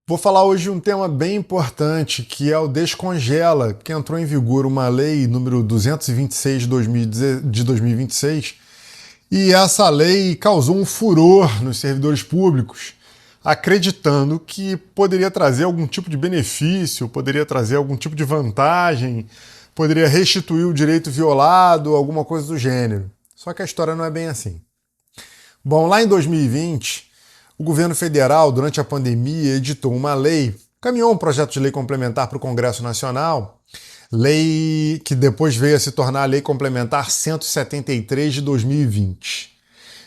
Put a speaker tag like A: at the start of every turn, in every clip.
A: Vou falar hoje de um tema bem importante, que é o Descongela, que entrou em vigor uma lei número 226 de 2026, e essa lei causou um furor nos servidores públicos, acreditando que poderia trazer algum tipo de benefício, poderia trazer algum tipo de vantagem, poderia restituir o direito violado, alguma coisa do gênero. Só que a história não é bem assim. Bom, lá em 2020, o governo federal, durante a pandemia, editou uma lei, caminhou um projeto de lei complementar para o Congresso Nacional, lei que depois veio a se tornar a Lei Complementar 173 de 2020.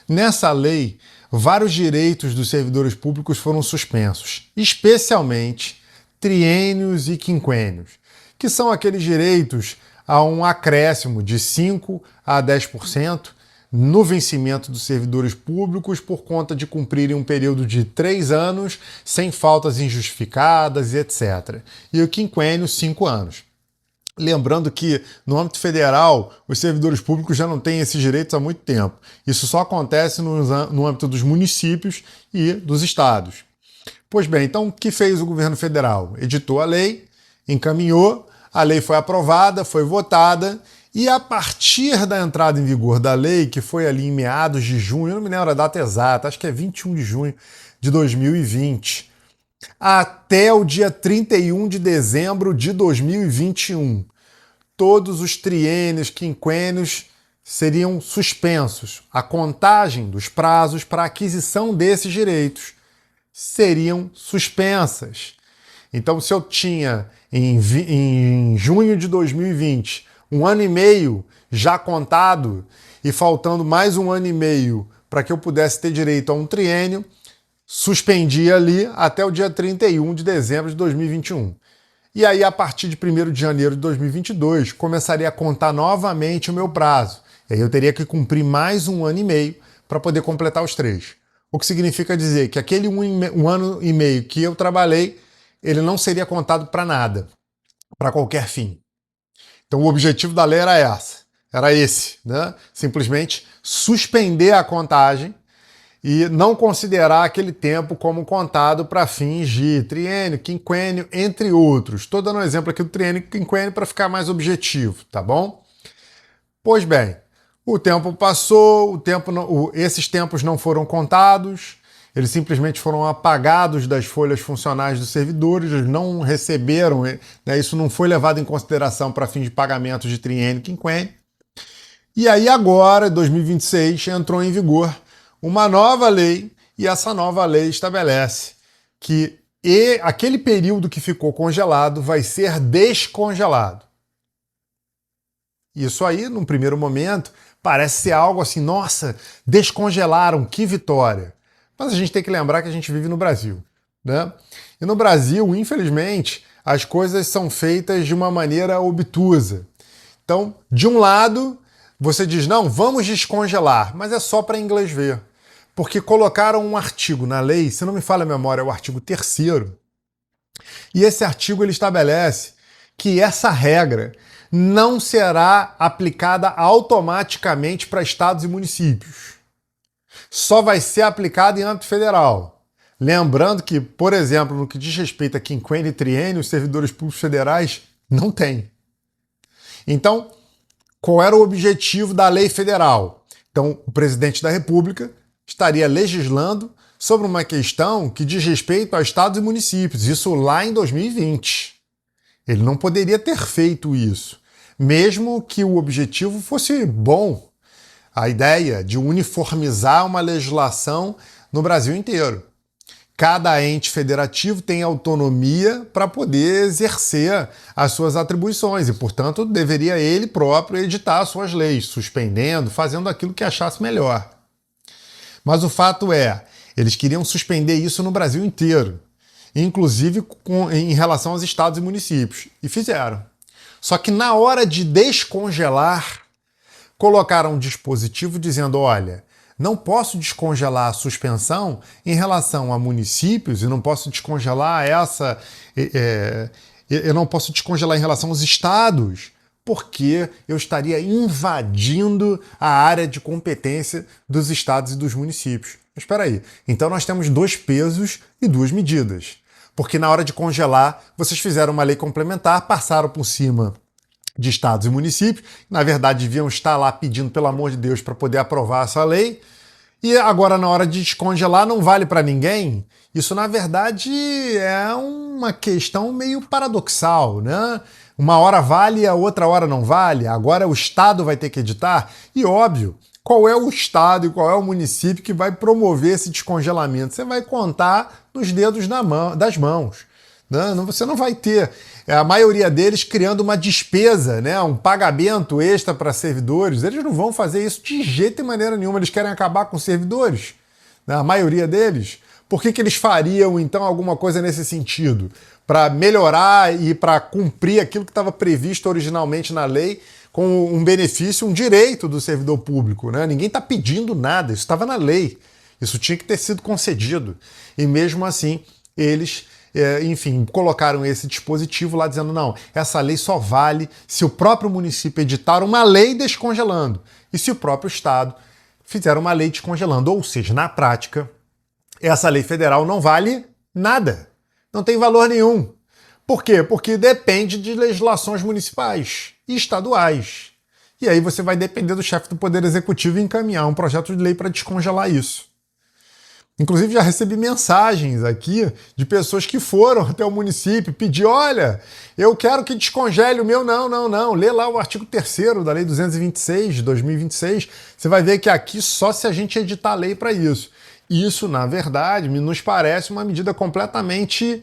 A: Nessa lei, vários direitos dos servidores públicos foram suspensos, especialmente triênios e quinquênios, que são aqueles direitos a um acréscimo de 5 a 10% no vencimento dos servidores públicos por conta de cumprirem um período de 3 anos sem faltas injustificadas e etc. E o quinquênio, 5 anos. Lembrando que, no âmbito federal, os servidores públicos já não têm esses direitos há muito tempo. Isso só acontece no âmbito dos municípios e dos estados. Pois bem, então o que fez o governo federal? Editou a lei, encaminhou, a lei foi aprovada, foi votada, e a partir da entrada em vigor da lei, que foi ali em meados de junho, eu não me lembro a data exata, acho que é 21 de junho de 2020, até o dia 31 de dezembro de 2021, todos os triênios, quinquênios seriam suspensos. A contagem dos prazos para aquisição desses direitos seriam suspensas. Então, se eu tinha em junho de 2020 um ano e meio já contado e faltando mais um ano e meio para que eu pudesse ter direito a um triênio, suspendia ali até o dia 31 de dezembro de 2021. E aí, a partir de 1º de janeiro de 2022, começaria a contar novamente o meu prazo. E aí eu teria que cumprir mais um ano e meio para poder completar os 3. O que significa dizer que aquele um ano e meio que eu trabalhei, ele não seria contado para nada, para qualquer fim. Então o objetivo da lei era esse, né? Simplesmente suspender a contagem e não considerar aquele tempo como contado para fins de triênio, quinquênio, entre outros. Estou dando um exemplo aqui do triênio e quinquênio para ficar mais objetivo, tá bom? Pois bem, o tempo passou, esses tempos não foram contados, eles simplesmente foram apagados das folhas funcionais dos servidores, eles não receberam, né, isso não foi levado em consideração para fins de pagamento de triênio e quinquênio. E aí agora, 2026, entrou em vigor uma nova lei, e essa nova lei estabelece que aquele período que ficou congelado vai ser descongelado. Isso aí, num primeiro momento, parece ser algo assim, nossa, descongelaram, que vitória. Mas a gente tem que lembrar que a gente vive no Brasil, né? E no Brasil, infelizmente, as coisas são feitas de uma maneira obtusa. Então, de um lado, você diz, não, vamos descongelar, mas é só para inglês ver. Porque colocaram um artigo na lei, se não me falha a memória, é o artigo 3º, e esse artigo ele estabelece que essa regra não será aplicada automaticamente para estados e municípios. Só vai ser aplicado em âmbito federal. Lembrando que, por exemplo, no que diz respeito a quinquênio e triênio, os servidores públicos federais não têm. Então, qual era o objetivo da lei federal? Então, o presidente da República estaria legislando sobre uma questão que diz respeito a estados e municípios, isso lá em 2020. Ele não poderia ter feito isso, mesmo que o objetivo fosse bom. A ideia de uniformizar uma legislação no Brasil inteiro. Cada ente federativo tem autonomia para poder exercer as suas atribuições e, portanto, deveria ele próprio editar as suas leis, suspendendo, fazendo aquilo que achasse melhor. Mas o fato é, eles queriam suspender isso no Brasil inteiro, inclusive em relação aos estados e municípios, e fizeram. Só que na hora de descongelar, colocaram um dispositivo dizendo, olha, não posso descongelar a suspensão em relação a municípios e não posso descongelar eu não posso descongelar em relação aos estados, porque eu estaria invadindo a área de competência dos estados e dos municípios. Mas espera aí, então nós temos 2 pesos e 2 medidas. Porque na hora de congelar, vocês fizeram uma lei complementar, passaram por cima de estados e municípios, na verdade deviam estar lá pedindo, pelo amor de Deus, para poder aprovar essa lei, e agora na hora de descongelar não vale para ninguém. Isso, na verdade, é uma questão meio paradoxal, né? Uma hora vale, a outra hora não vale, agora o Estado vai ter que editar, e óbvio, qual é o Estado e qual é o município que vai promover esse descongelamento? Você vai contar nos dedos das mãos. Você não vai ter a maioria deles criando uma despesa, né, um pagamento extra para servidores. Eles não vão fazer isso de jeito e maneira nenhuma. Eles querem acabar com servidores, né, a maioria deles. Por que eles fariam, então, alguma coisa nesse sentido? Para melhorar e para cumprir aquilo que estava previsto originalmente na lei com um benefício, um direito do servidor público, né? Ninguém está pedindo nada, isso estava na lei. Isso tinha que ter sido concedido. E mesmo assim, eles... enfim, colocaram esse dispositivo lá dizendo não, essa lei só vale se o próprio município editar uma lei descongelando e se o próprio Estado fizer uma lei descongelando. Ou seja, na prática, essa lei federal não vale nada, não tem valor nenhum. Por quê? Porque depende de legislações municipais e estaduais. E aí você vai depender do chefe do Poder Executivo encaminhar um projeto de lei para descongelar isso. Inclusive já recebi mensagens aqui de pessoas que foram até o município pedir, olha, eu quero que descongele o meu. Não. Lê lá o artigo 3º da Lei 226 de 2026. Você vai ver que aqui só se a gente editar a lei para isso. Isso, na verdade, nos parece uma medida completamente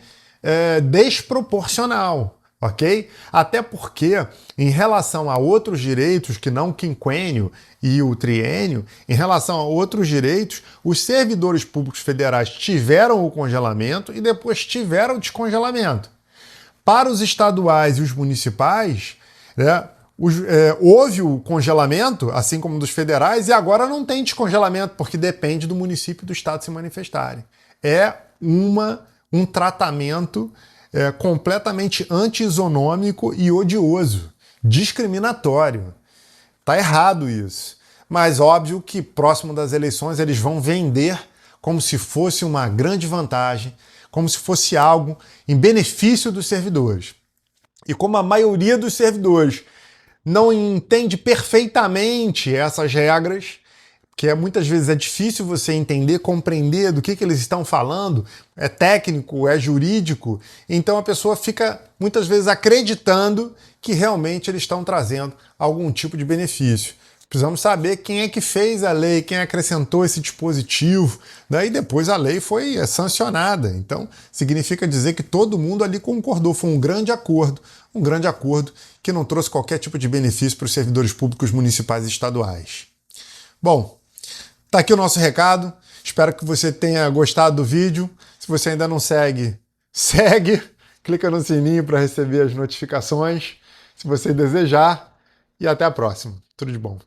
A: desproporcional. Ok? Até porque, em relação a outros direitos, que não o quinquênio e o triênio, em relação a outros direitos, os servidores públicos federais tiveram o congelamento e depois tiveram o descongelamento. Para os estaduais e os municipais, né, houve o congelamento, assim como dos federais, e agora não tem descongelamento, porque depende do município e do estado se manifestarem. É um tratamento completamente anti-isonômico e odioso, discriminatório. Tá errado isso. Mas óbvio que próximo das eleições eles vão vender como se fosse uma grande vantagem, como se fosse algo em benefício dos servidores. E como a maioria dos servidores não entende perfeitamente essas regras, que muitas vezes é difícil você entender, compreender do que eles estão falando, é técnico, é jurídico, então a pessoa fica muitas vezes acreditando que realmente eles estão trazendo algum tipo de benefício. Precisamos saber quem é que fez a lei, quem acrescentou esse dispositivo, né? E depois a lei foi sancionada. Então, significa dizer que todo mundo ali concordou, foi um grande acordo que não trouxe qualquer tipo de benefício para os servidores públicos municipais e estaduais. Bom, tá aqui o nosso recado. Espero que você tenha gostado do vídeo. Se você ainda não segue, segue. Clica no sininho para receber as notificações, se você desejar. E até a próxima. Tudo de bom.